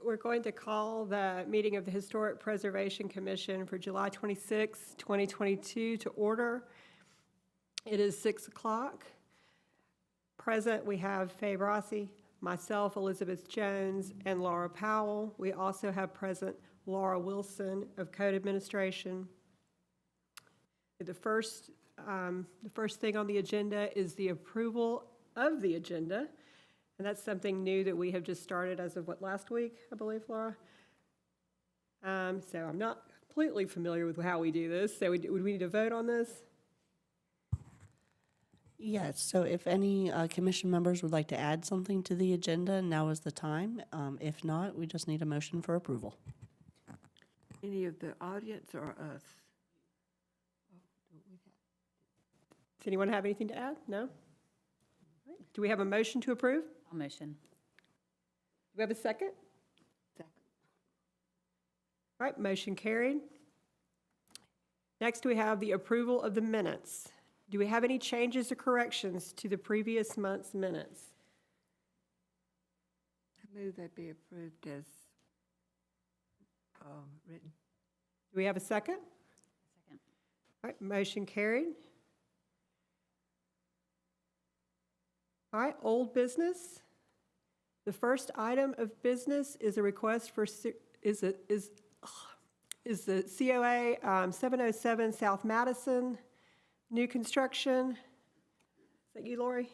We're going to call the meeting of the Historic Preservation Commission for July 26, 2022 to order. It is 6 o'clock. Present, we have Faye Rossi, myself, Elizabeth Jones, and Laura Powell. We also have present Laura Wilson of Code Administration. The first thing on the agenda is the approval of the agenda. And that's something new that we have just started as of last week, I believe, Laura? So I'm not completely familiar with how we do this. So would we need to vote on this? Yes, so if any commission members would like to add something to the agenda, now is the time. If not, we just need a motion for approval. Any of the audience or us? Does anyone have anything to add? No? Do we have a motion to approve? I'll motion. Do we have a second? Second. All right, motion carried. Next, we have the approval of the minutes. Do we have any changes or corrections to the previous month's minutes? I move they be approved as written. Do we have a second? Second. All right, motion carried. All right, old business. The first item of business is a request for, is the COA 707 South Madison, new construction. Is that you, Lori?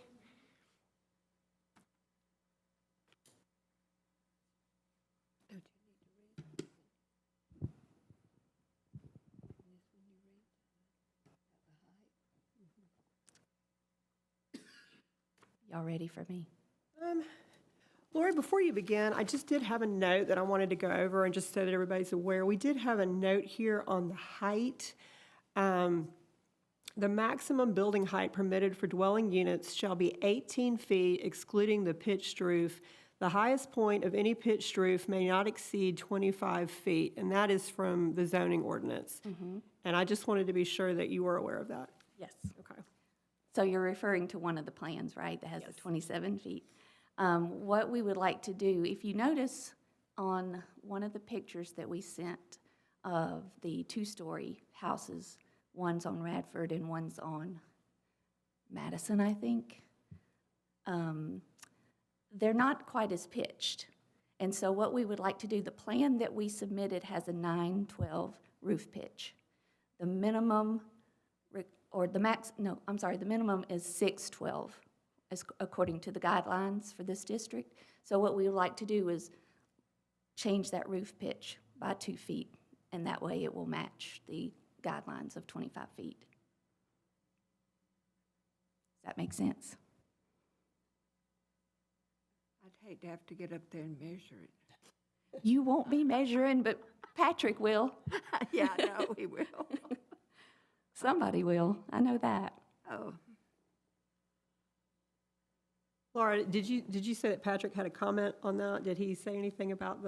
Y'all ready for me? Lori, before you begin, I just did have a note that I wanted to go over and just so that everybody's aware. We did have a note here on the height. The maximum building height permitted for dwelling units shall be 18 feet excluding the pitched roof. The highest point of any pitched roof may not exceed 25 feet, and that is from the zoning ordinance. And I just wanted to be sure that you were aware of that. Yes. Okay. So you're referring to one of the plans, right, that has the 27 feet? What we would like to do, if you notice on one of the pictures that we sent of the two-story houses, one's on Radford and one's on Madison, I think, they're not quite as pitched. And so what we would like to do, the plan that we submitted has a 9/12 roof pitch. The minimum, the minimum is 6/12, according to the guidelines for this district. So what we would like to do is change that roof pitch by 2 feet, and that way it will match the guidelines of 25 feet. Does that make sense? I'd hate to have to get up there and measure it. You won't be measuring, but Patrick will. Yeah, I know he will. Somebody will. I know that. Oh, Laura, did you say that Patrick had a comment on that? Did he say anything about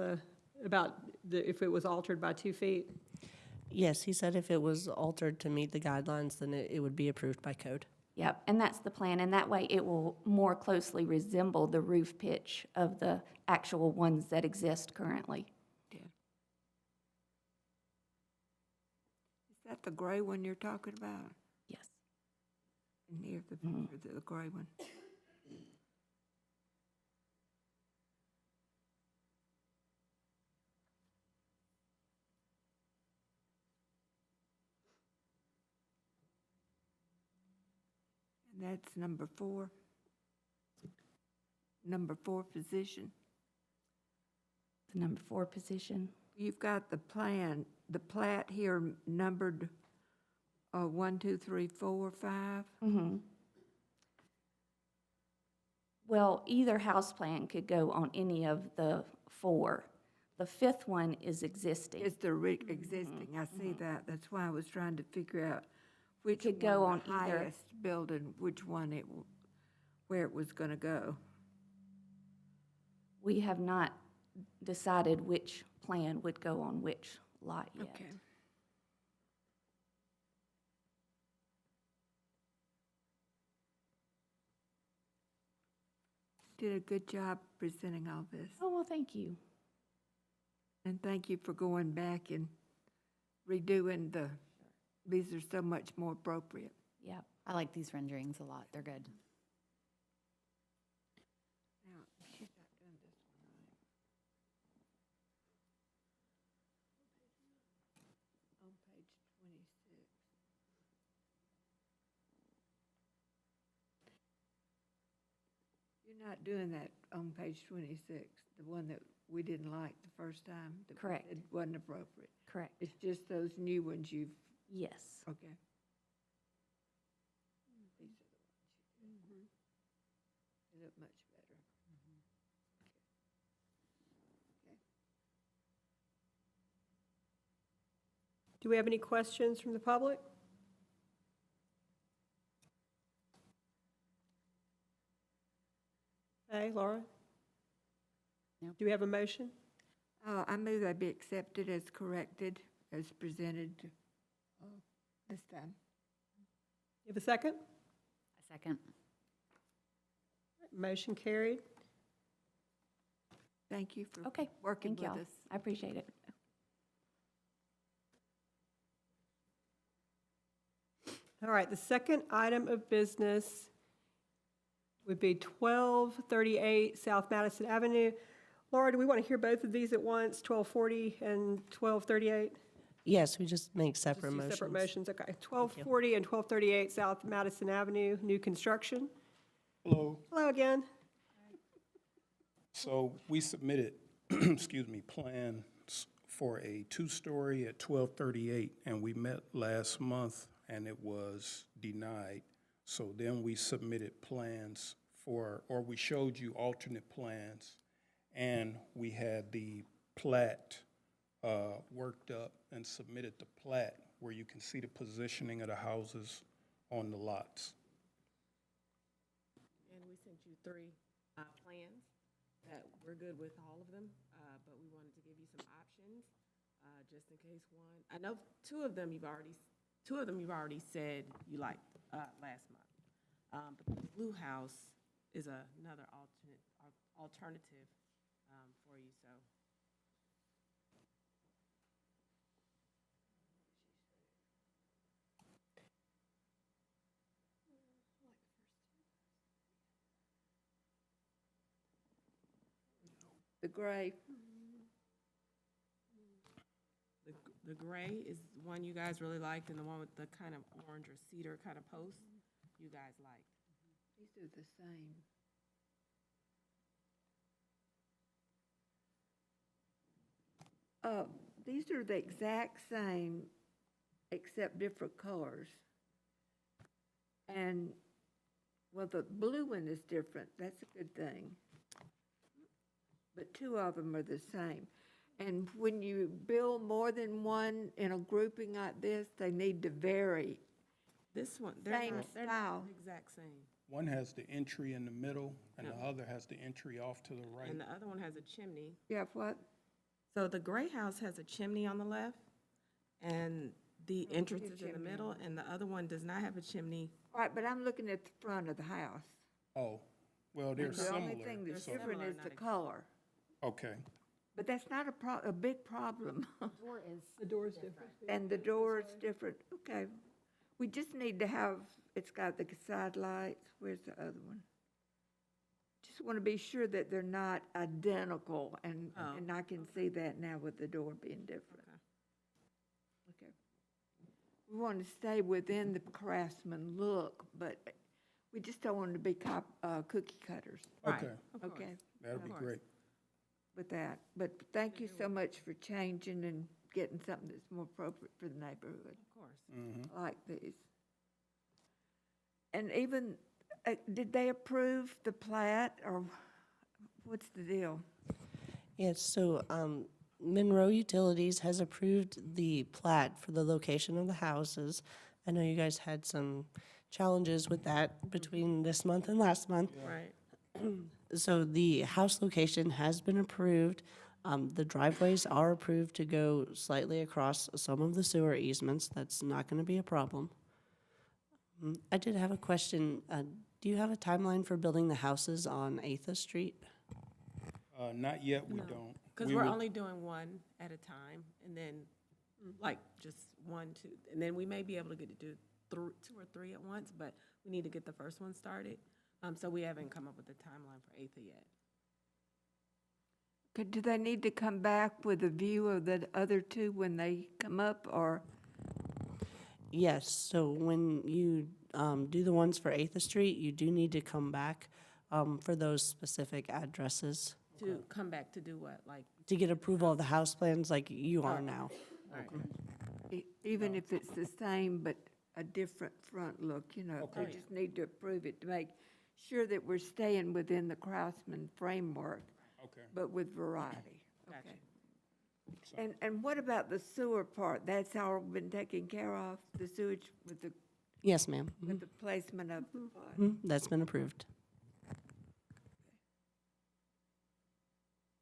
if it was altered by 2 feet? Yes, he said if it was altered to meet the guidelines, then it would be approved by code. Yep, and that's the plan, and that way it will more closely resemble the roof pitch of the actual ones that exist currently. yeah. Is that the gray one you're talking about? Yes. Near the picture, the gray one? And that's number 4. Number 4 position. The number 4 position. You've got the plan, the plat here numbered 1, 2, 3, 4, 5. Well, either house plan could go on any of the 4. The 5th one is existing. It's the existing, I see that. That's why I was trying to figure out which Could one, go the on either. highest building, which one where it was gonna go. We have not decided which plan would go on which lot yet. Okay. did a good job presenting all this. Oh, well, thank you. And thank you for going back and redoing these are so much more appropriate. Yeah, I like these renderings a lot. They're good. Now, she's not doing this one right. On page 26. You're not doing that on page 26, the one that we didn't like the first time? That we Correct. said wasn't appropriate. Correct. It's just those new ones you've, Yes. okay. These are the ones you did. They look much better. Okay. Do we have any questions from the public? Hey, Laura? No. Do we have a motion? I move they be accepted as corrected, as presented this time. You have a second? A second. Motion carried. Thank you for Okay, working thank with y'all. us. I appreciate it. All right, the second item of business would be 1238 South Madison Avenue. Laura, do we want to hear both of these at once, 1240 and 1238? Yes, we just make separate Just do motions. separate motions, okay. 1240 and 1238 South Madison Avenue, new construction. Hello. Hello again. So we submitted, excuse me, plans for a two-story at 1238, and we met last month, and it was denied. So then we submitted plans for, or we showed you alternate plans, and we had the plat worked up and submitted the plat where you can see the positioning of the houses on the lots. And we sent you three plans that we're good with all of them, but we wanted to give you some options, just in case one. I know two of them you've already said you liked last month. But the blue house is another alternative for you, so. The gray, The gray is one you guys really liked, and the one with the kind of orange or cedar kind of post, you guys liked. these are the same. These are the exact same, except different colors. And, well, the blue one is different, that's a good thing. But two of them are the same. And when you build more than one in a grouping like this, they need to vary. This one, Same they're style. not the exact same. One has the entry in the middle, and the other has the entry off to the right. And the other one has a chimney. You have what? So the gray house has a chimney on the left, and the entrance is in the chimney middle, and the other one does not have a chimney. All right, but I'm looking at the front of the house. Oh, well, they're The only similar. thing that's so- different similar, is the not color. Okay, But that's not a big problem. The door's different. And the door is different. Okay. We just need to have, it's got the side lights. Where's the other one? Just want to be sure that they're not identical, and I can see that now with the door being different. Okay. We want to stay within the Craftsman look, but we just don't want to be cookie cutters. Right, okay, of course. Okay, that'd be course. great. with that. But thank you so much for changing and getting something that's more appropriate for the neighborhood. Of course. I like these. And even, did they approve the plat, or what's the deal? Yes, so Monroe Utilities has approved the plat for the location of the houses. I know you guys had some challenges with that between this month and last month. Right. So the house location has been approved. The driveways are approved to go slightly across some of the sewer easements. That's not going to be a problem. I did have a question. Do you have a timeline for building the houses on 8th Street? Not yet, we No, don't. Because We we're will- only doing one at a time, and then, like, just one, two, and then we may be able to get to do two or three at once, but we need to get the first one started. So we haven't come up with a timeline for Atha yet. Do they need to come back with a view of the other two when they come up, or? Yes, so when you do the ones for 8th Street, you do need to come back for those specific addresses To come back to do what, like, to get approval of the house plans like you are now. all right, Even if it's the same but a different front look, you know, they Okay. just need to approve it to make sure that we're staying within the Craftsman framework, Okay. but with variety. Gotcha. Okay. And what about the sewer part? That's all been taken care of, the sewage with the, Yes, ma'am. with the placement of the pot? That's been approved.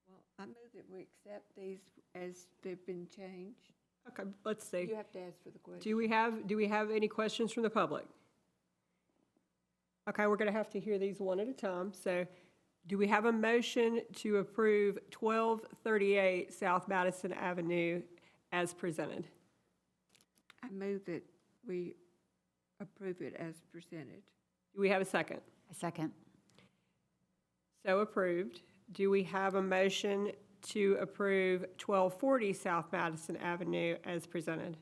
Well, I move that we accept these as they've been changed. Okay, let's see. You have to ask for the question. Do we have any questions from the public? Okay, we're going to have to hear these one at a time. So do we have a motion to approve 1238 South Madison Avenue as presented? I move that we approve it as presented. Do we have a second? I second. So approved. Do we have a motion to approve 1240 South Madison Avenue as presented?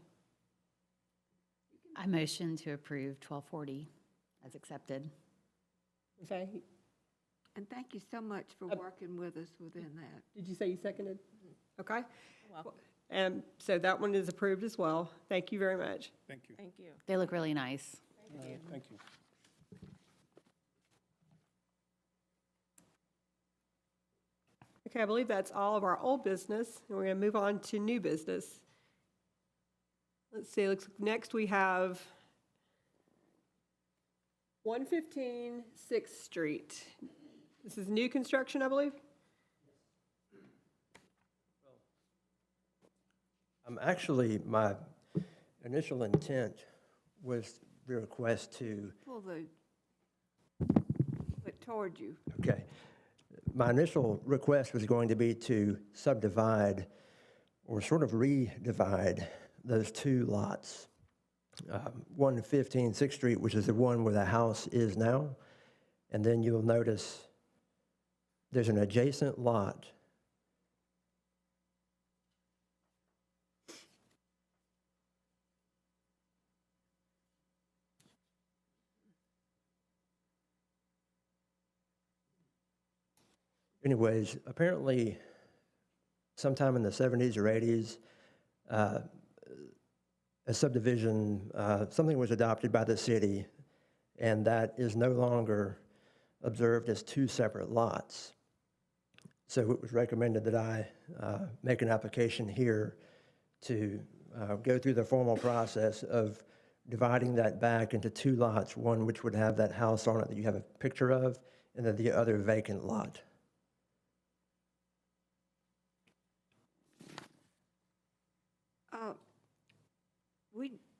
I motion to approve 1240 as accepted. Okay, And thank you so much for working with us within that. did you say you seconded? Okay. And so that one is approved as well. Thank you very much. Thank you. thank you. They look really nice. Thank you. Okay, I believe that's all of our old business, and we're going to move on to new business. Let's see, looks like next we have 115 6th Street. This is new construction, I believe? Actually, my initial intent was the request to, Pull it toward you. okay, my initial request was going to be to subdivide or sort of re-divide those two lots. 115 6th Street, which is the one where the house is now, and then you'll notice there's an adjacent lot anyways, apparently sometime in the 70s or 80s, a subdivision, something was adopted by the city, and that is no longer observed as two separate lots. So it was recommended that I make an application here to go through the formal process of dividing that back into two lots, one which would have that house on it that you have a picture of, and then the other vacant lot.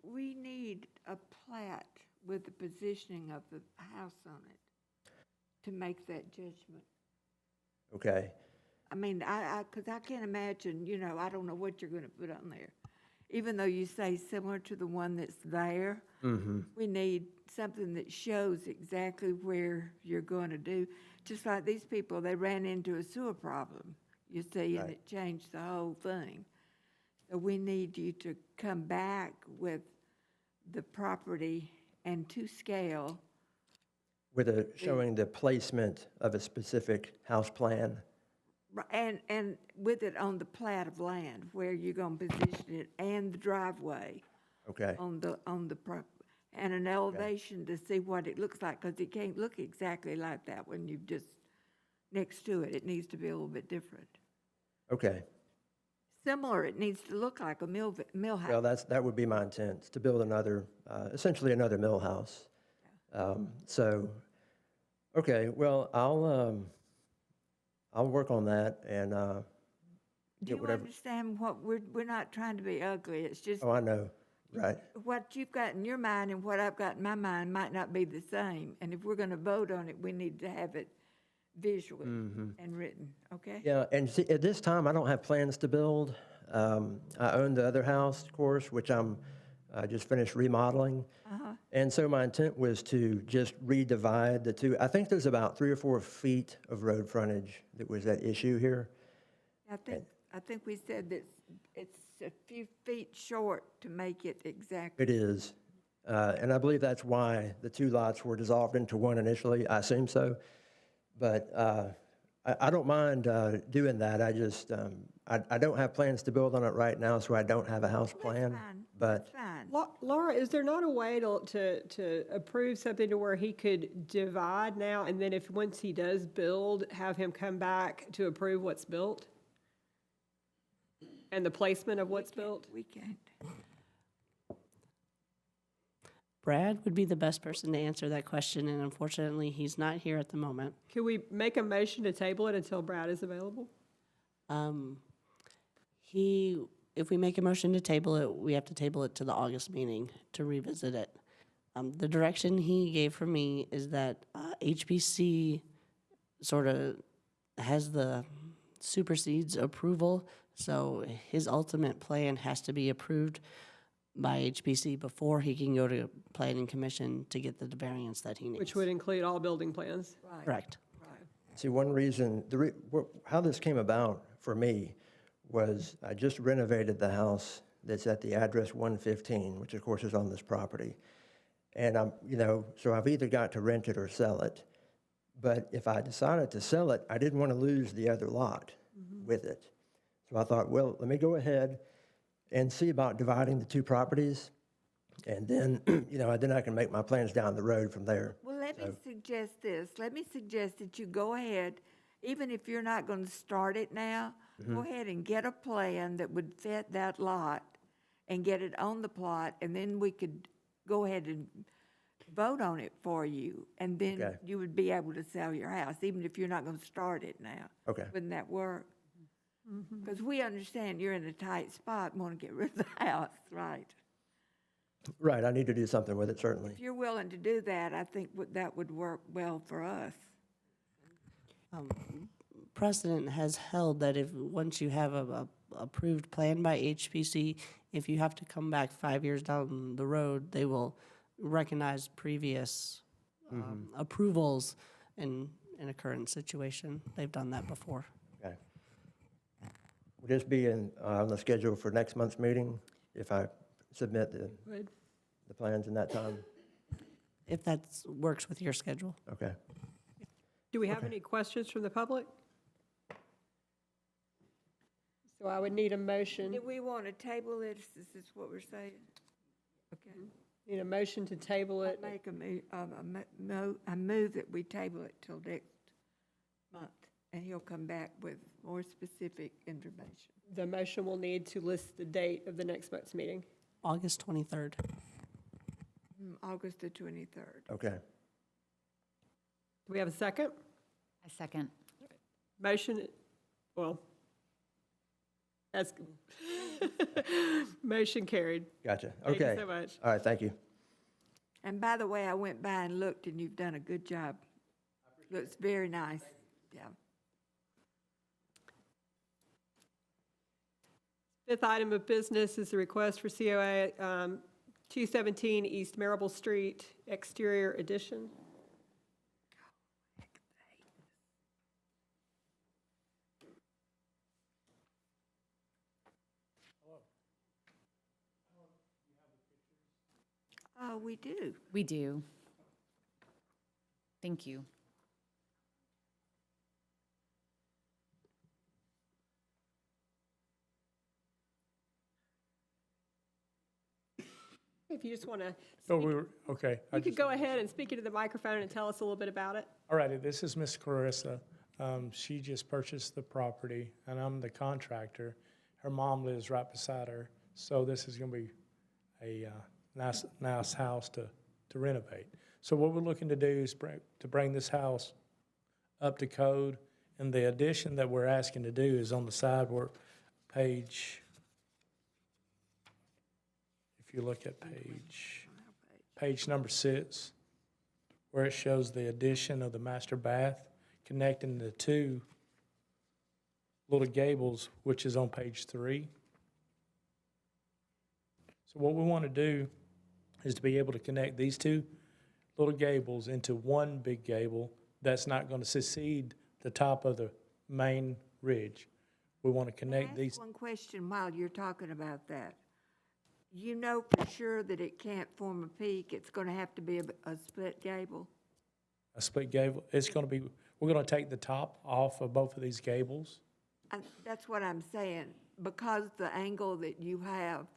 We need a plat with the positioning of the house on it to make that judgment. Okay, I mean, because I can't imagine, you know, I don't know what you're going to put on there. Even though you say similar to the one that's there, we need something that shows exactly where you're going to do. Just like these people, they ran into a sewer problem, you see, and Right. it changed the whole thing. So we need you to come back with the property and to scale. with showing the placement of a specific house plan. And with it on the plat of land, where you're gonna position it, and the driveway Okay, on the and an elevation to see what it looks like, because it can't look exactly like that when you've just next to it. It needs to be a little bit different. okay. Similar, it needs to look like a mill house. Well, that would be my intent, to build another, essentially another mill house. So, okay, well, I'll work on that and Do get you whatever. understand what we're not trying to be ugly, it's just, Oh, I know. Right. what you've got in your mind and what I've got in my mind might not be the same. And if we're gonna vote on it, we need to have it visually and written, okay? Yeah, and see, at this time, I don't have plans to build. I own the other house, of course, which I just finished remodeling. And so my intent was to just redivide the two. I think there's about 3 or 4 feet of road frontage that was at issue here. I think we said that it's a few feet short to make it exact. It is. And I believe that's why the 2 lots were dissolved into one initially. I assume so. But I don't mind doing that. I just, I don't have plans to build on it right now, so I don't have a house plan. Fine, But that's fine. Laura, is there not a way to approve something to where he could divide now, and then if, once he does build, have him come back to approve what's built? And the placement of what's built? We can't. Brad would be the best person to answer that question, and unfortunately, he's not here at the moment. Could we make a motion to table it until Brad is available? If we make a motion to table it, we have to table it to the August meeting to revisit it. The direction he gave for me is that HPC sort of has the supersedes approval, so his ultimate plan has to be approved by HPC before he can go to Planning Commission to get the variance that he needs. Which would include all building plans? Correct. see, one reason, how this came about for me was I just renovated the house that's at the address 115, which of course is on this property. And so I've either got to rent it or sell it. But if I decided to sell it, I didn't want to lose the other lot with it. So I thought, well, let me go ahead and see about dividing the 2 properties. And then, then I can make my plans down the road from there. Well, let me suggest this. Let me suggest that you go ahead, even if you're not going to start it now, go ahead and get a plan that would fit that lot and get it on the plot, and then we could go ahead and vote on it for you, and then Okay. you would be able to sell your house, even if you're not going to start it now. Okay. Wouldn't that work? Because we understand you're in a tight spot and want to get rid of the house, right? Right, I need to do something with it, certainly. If you're willing to do that, I think that would work well for us. Precedent has held that if, once you have a approved plan by HPC, if you have to come back 5 years down the road, they will recognize previous approvals in a current situation. They've done that before. Okay. Will this be on the schedule for next month's meeting if I submit Would. the plans in that time? If that works with your schedule. Okay. Do we have any questions from the public? So I would need a motion, Do we want to table it? Is this what we're saying? Okay. need a motion to table it. Make I move that we table it till next month, and he'll come back with more specific information. The motion will need to list the date of the next month's meeting. August 23rd. August the 23rd. Okay. Do we have a second? I second. Motion, well, that's, motion carried. Gotcha. Thank you Okay. so much. All right, thank you. And by the way, I went by and looked, and you've done a good job. Looks very nice. Yeah. Fifth item of business is the request for COA 217 East Marable Street, exterior addition. Oh, we do. We do. Thank you. If you just want to, So we were, okay. I you could just- go ahead and speak into the microphone and tell us a little bit about it. All righty, this is Miss Clarissa. She just purchased the property, and I'm the contractor. Her mom lives right beside her, so this is gonna be a nice house to renovate. So what we're looking to do is to bring this house up to code, and the addition that we're asking to do is on the side where page, if you look at page number 6, where it shows the addition of the master bath connecting the two little gables, which is on page 3. So what we want to do is to be able to connect these two little gables into one big gable that's not going to succeed the top of the main ridge. We want to Can I connect ask these. one question while you're talking about that? You know for sure that it can't form a peak, it's gonna have to be a split gable? A split gable, it's going to be, we're going to take the top off of both of these gables. That's what I'm saying, because the angle that you have,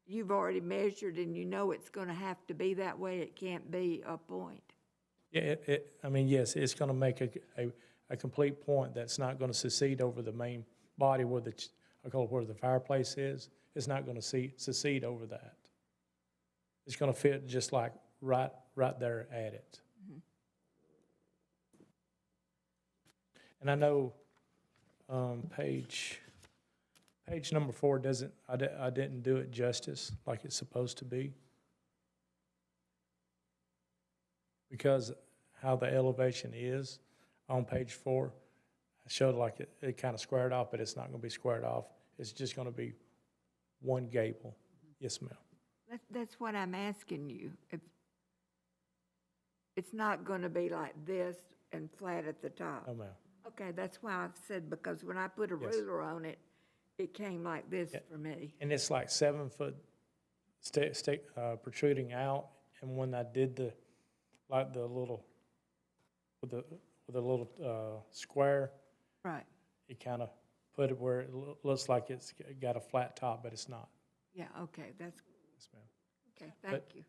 you've already measured and you know it's gonna have to be that way, it can't be a point. Yeah, I mean, yes, it's going to make a complete point that's not going to secede over the main body where I call it where the fireplace is. It's not going to secede over that. It's going to fit just like right there at it. And I know page number 4 doesn't, I didn't do it justice like it's supposed to be. Because how the elevation is on page 4, I showed like it kind of squared off, but it's not going to be squared off. It's just going to be one gable. Yes, ma'am. That's what I'm asking you. If it's not gonna be like this and flat at the top. No, ma'am. Okay, that's why I've said, because when I put a Yes. ruler on it, it came like this Yeah. for me. And it's like 7 foot protruding out. And when I did the little, with the little square, Right, it kind of put it where it looks like it's got a flat top, but it's not. yeah, okay, that's, Yes, ma'am. okay, thank you.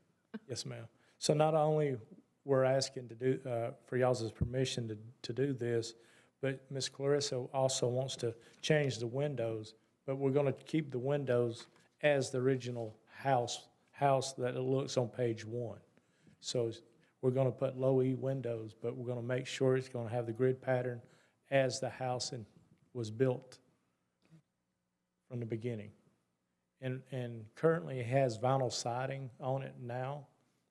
Yes, ma'am. So not only we're asking to do, for y'all's permission to do this, but Ms. Clarissa also wants to change the windows, but we're gonna keep the windows as the original house that it looks on page 1. So we're gonna put low E windows, but we're gonna make sure it's gonna have the grid pattern as the house was built from the beginning. And currently it has vinyl siding on it now.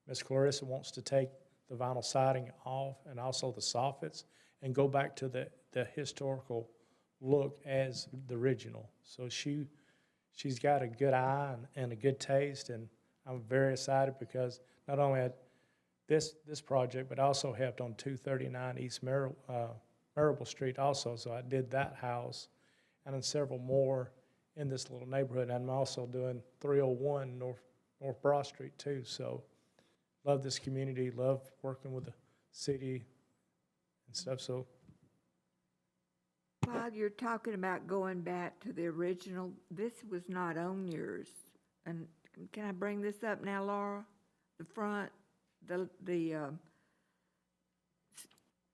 Ms. Clarissa wants to take the vinyl siding off and also the soffits and go back to the historical look as the original. So she's got a good eye and a good taste, and I'm very excited because not only had this project, but also helped on 239 East Marable Street also. So I did that house and then several more in this little neighborhood. And I'm also doing 301 North Broad Street too. So love this community, love working with the city and stuff. So While you're talking about going back to the original, this was not on yours. And can I bring this up now, Laura? The front, the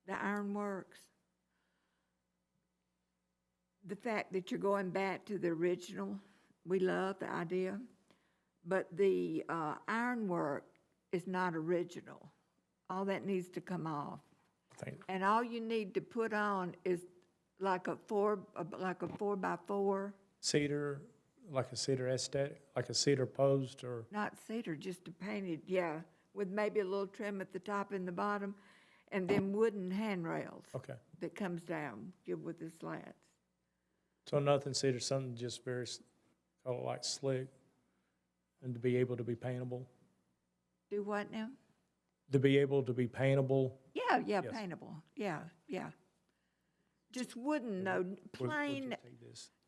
ironworks. The fact that you're going back to the original, we love the idea, but the ironwork is not original. All that needs to come off. I think, And all you need to put on is like a 4x4, cedar, like a cedar aesthetic, like a cedar post or, not cedar, just a painted, yeah, with maybe a little trim at the top and the bottom, and then wooden handrails okay. that comes down with the slats. So nothing cedar, something just very, call it like slick, and to be able to be paintable. Do what now? To be able to be paintable. Yeah, Yes. paintable, yeah. Just wooden, no, Would you plain, take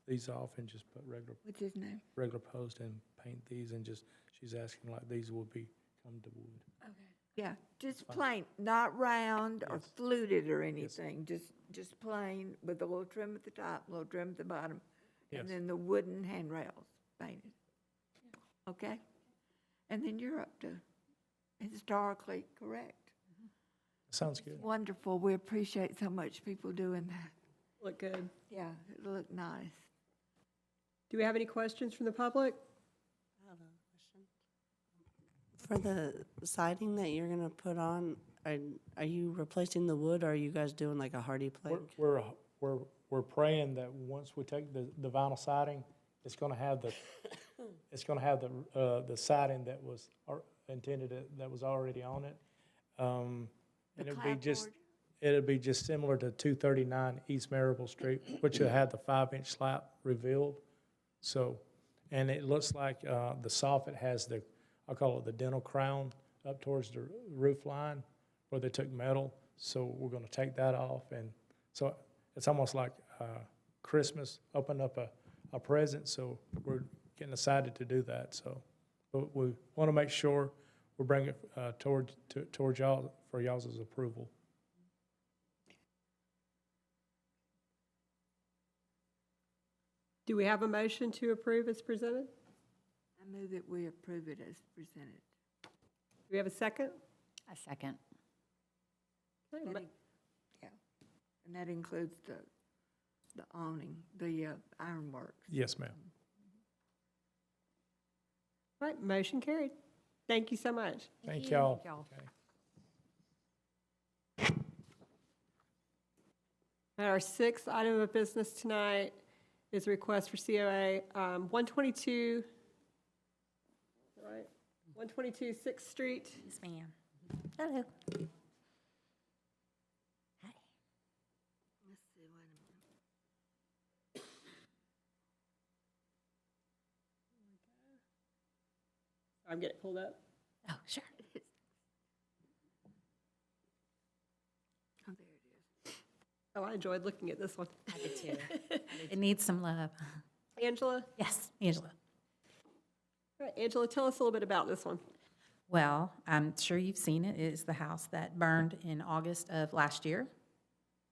these off and just put what's his name? regular post and paint these and just, she's asking like these will come to wood. Yeah, just plain, not round or Yes. fluted or anything, just plain with a little trim at the top, a little trim at the bottom, Yes. and then the wooden handrails painted. Okay? And then you're up to historically correct. Sounds good. Wonderful, we appreciate so much people doing that. Look good. Yeah, it'll look nice. Do we have any questions from the public? For the siding that you're gonna put on, are you replacing the wood, or are you guys doing like a hardy plank? We're praying that once we take the vinyl siding, it's gonna have it's gonna have the siding that was intended, that was already on it. And The it'll be just, clapboard? it'll be just similar to 239 East Marable Street, which will have the 5-inch slab revealed. So, and it looks like the soffit has the, I call it the dental crown up towards the roof line where they took metal. So we're gonna take that off, and so it's almost like Christmas, open up a present, so we're getting excited to do that, so. But we wanna make sure we bring it towards y'all, for y'all's approval. Do we have a motion to approve as presented? I move that we approve it as presented. Do we have a second? A second. Okay, That in- Yeah, and that includes the awning, the ironworks. Yes, ma'am. Right, motion carried. Thank you so much. Thank y'all. Thank y'all. Okay. Our sixth item of business tonight is a request for COA 122, right? 122 6th Street. Yes, ma'am. Hello. Let's see, wait a minute. I'm getting it pulled up. Oh, sure. Oh, there it is. Oh, I enjoyed looking at this one. I did too. It needs some love. Angela? Yes, Angela. All right, Angela, tell us a little bit about this one. Well, I'm sure you've seen it. It is the house that burned in August of last year.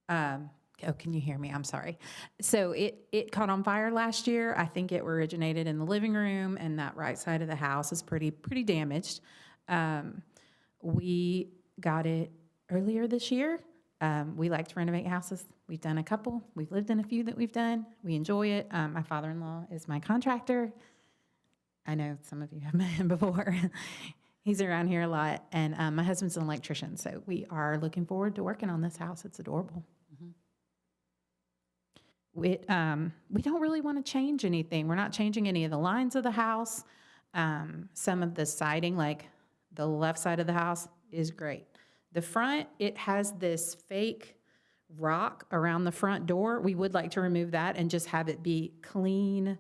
Oh, can you hear me? I'm sorry. So it caught on fire last year. I think it originated in the living room, and that right side of the house is pretty damaged. We got it earlier this year. We like to renovate houses. We've done a couple. We've lived in a few that we've done. We enjoy it. My father-in-law is my contractor. I know some of you have met him before. He's around here a lot. And my husband's an electrician, so we are looking forward to working on this house. It's adorable. We don't really want to change anything. We're not changing any of the lines of the house. Some of the siding, like the left side of the house, is great. The front, it has this fake rock around the front door. We would like to remove that and just have it be clean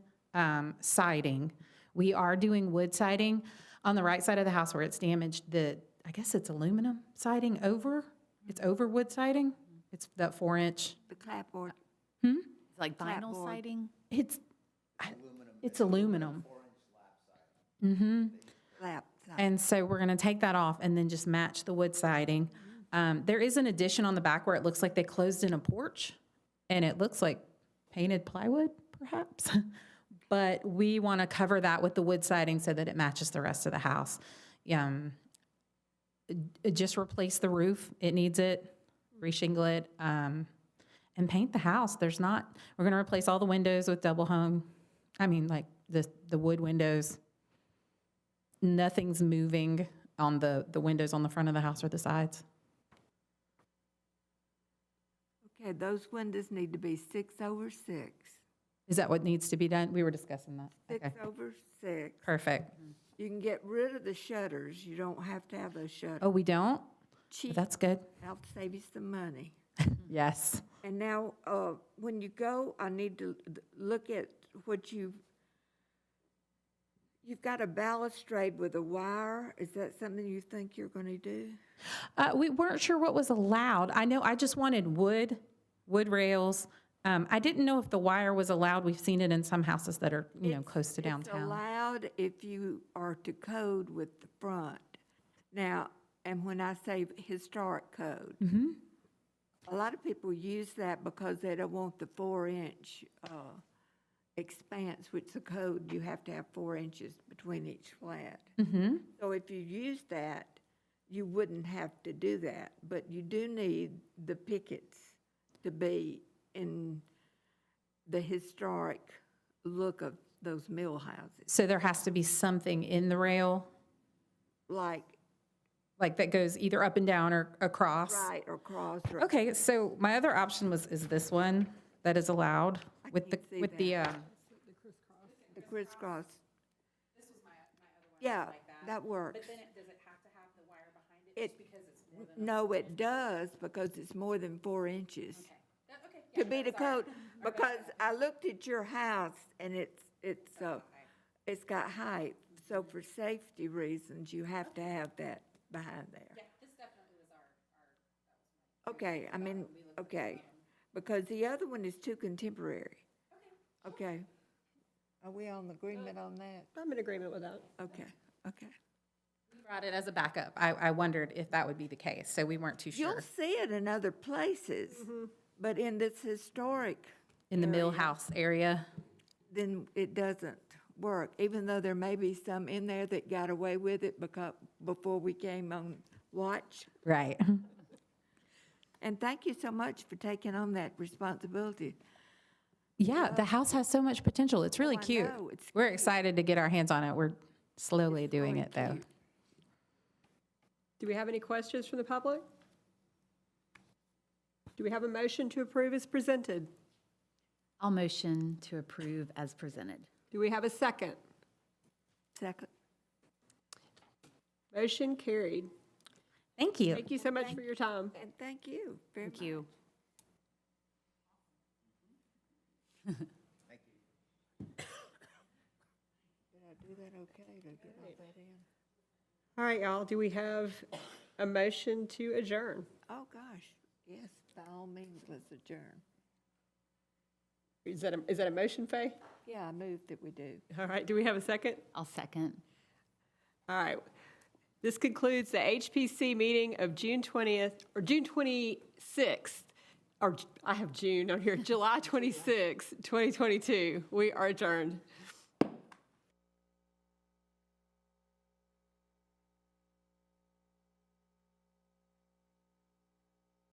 siding. We are doing wood siding. On the right side of the house where it's damaged, I guess it's aluminum siding over. It's over wood siding. It's that 4-inch. The clapboard, It's like vinyl Clapboard. siding. It's aluminum. Mm-hmm. lap side. And so we're gonna take that off and then just match the wood siding. There is an addition on the back where it looks like they closed in a porch, and it looks like painted plywood, perhaps. But we wanna cover that with the wood siding so that it matches the rest of the house. Just replace the roof, it needs it, reshingle it, and paint the house. We're gonna replace all the windows with double hung, like the wood windows. Nothing's moving on the windows on the front of the house or the sides. Okay, those windows need to be 6/6. Is that what needs to be done? We were discussing that. Okay, 6/6. perfect. You can get rid of the shutters. You don't have to have those shutters. Oh, we don't? Cheap, That's good. that'll save you some money. Yes. And now, when you go, I need to look at what you've got a balustrade with a wire. Is that something you think you're gonna do? We weren't sure what was allowed. I just wanted wood rails. I didn't know if the wire was allowed. We've seen it in some houses that are, close to It's downtown. allowed if you are to code with the front. Now, and when I say historic code, Mm-hmm. a lot of people use that because they don't want the 4-inch expanse, which the code, you have to have 4 inches between each flat. Mm-hmm. So if you use that, you wouldn't have to do that, but you do need the pickets to be in the historic look of those mill houses, So there has to be something in the rail, like like that goes either up and down or across. right or cross. Or, Okay, so my other option is this one that is allowed with the, can't see with the, the crisscross. Yeah, that works. does it have to have the wire behind it It- because it's more than? No, it does, because it's more than 4 inches. Okay. To be the code, because I looked at your house, and it's got height, so for safety reasons, you have to have that behind there. Yeah, this definitely was our. Okay, I mean, okay, because the other one is too contemporary. Okay. Are we on agreement on that? I'm in agreement with that. Okay, okay. We brought it as a backup. I wondered if that would be the case, so we weren't too You'll sure. see it in other places, but in this historic, In the Mill House area. then it doesn't work, even though there may be some in there that got away with it before we came on watch. Right. And thank you so much for taking on that responsibility. Yeah, the house has so much potential. It's really I cute. know, it's We're excited to get our hands on it. We're slowly doing really it, though. cute. Do we have any questions from the public? Do we have a motion to approve as presented? I'll motion to approve as presented. Do we have a second? Second. Motion carried. Thank you. Thank you so much for your time. And thank you very much. Thank you. Did I do that okay to get all that in? All right, y'all, do we have a motion to adjourn? Oh, gosh, yes, by all means, let's adjourn. Is that a motion, Faye? Yeah, I move that we do. All right, do we have a second? I'll second. All right. This concludes the HPC meeting of June 20th, or June 26th, or I have June on here, July 26th, 2022. We are adjourned.